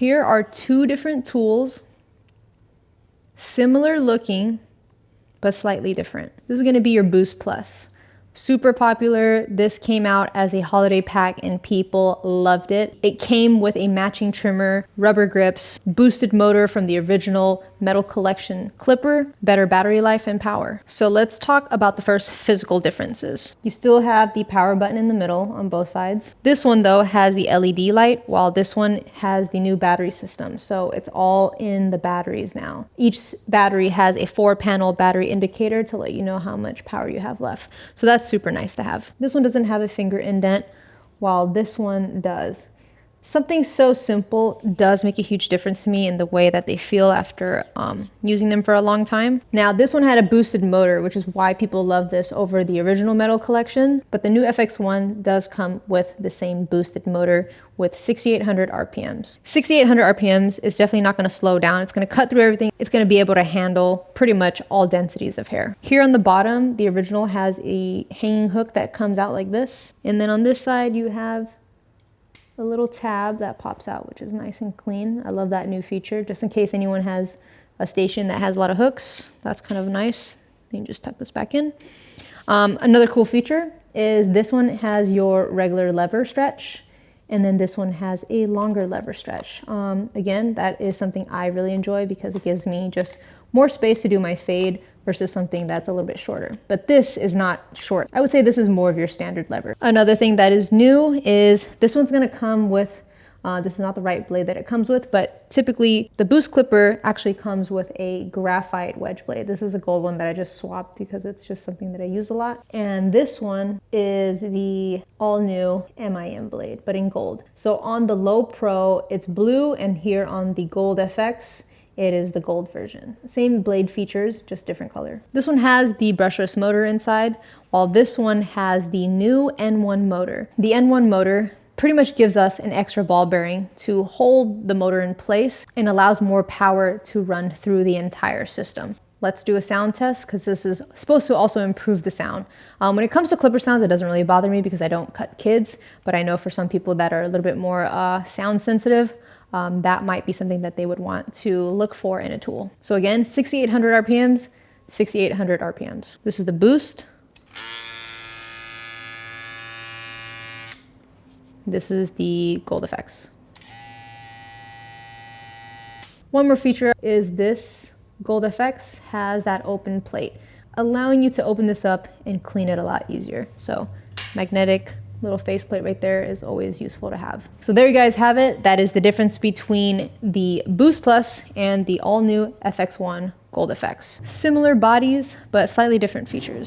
here are two different tools, similar looking, but slightly different. This is gonna be your Boost Plus. Super popular. This came out as a holiday pack and people loved it. It came with a matching trimmer, rubber grips, boosted motor from the original Metal Collection Clipper, better battery life and power. So let's talk about the first physical differences. You still have the power button in the middle on both sides. This one though has the LED light, while this one has the new battery system. So it's all in the batteries now. Each battery has a 4-panel battery indicator to let you know how much power you have left. So that's super nice to have. This one doesn't have a finger indent, while this one does. Something so simple does make a huge difference to me in the way that they feel after using them for a long time. Now, this one had a boosted motor, which is why people love this over the original Metal Collection, but the new FX1 does come with the same boosted motor with 6,800 RPMs. 6,800 RPMs is definitely not gonna slow down. It's gonna cut through everything. It's gonna be able to handle pretty much all densities of hair. Here on the bottom, the original has a hanging hook that comes out like this. And then on this side, you have a little tab that pops out, which is nice and clean. I love that new feature, just in case anyone has a station that has a lot of hooks. That's kind of nice. You can just tuck this back in. Another cool feature is this one has your regular lever stretch, and then this one has a longer lever stretch. Again, that is something I really enjoy because it gives me just more space to do my fade versus something that's a little bit shorter. But this is not short. I would say this is more of your standard lever. Another thing that is new is this one's gonna come with, this is not the right blade that it comes with, but typically the Boost Clipper actually comes with a graphite wedge blade. This is a gold one that I just swapped because it's just something that I use a lot. And this one is the all new MIM blade, but in gold. So on the Low Pro, it's blue, and here on the Gold FX, it is the gold version. Same blade features, just different color. This one has the brushless motor inside, while this one has the new N1 motor. The N1 motor pretty much gives us an extra ball bearing to hold the motor in place and allows more power to run through the entire system. Let's do a sound test because this is supposed to also improve the sound. When it comes to clipper sounds, it doesn't really bother me because I don't cut kids, but I know for some people that are a little bit more sound sensitive, that might be something that they would want to look for in a tool. So again, 6,800 RPMs, 6,800 RPMs. This is the Boost. This is the Gold FX. One more feature is this Gold FX has that open plate, allowing you to open this up and clean it a lot easier. So magnetic little faceplate right there is always useful to have. So there you guys have it. That is the difference between the Boost Plus and the all new FX1 Gold FX. Similar bodies, but slightly different features.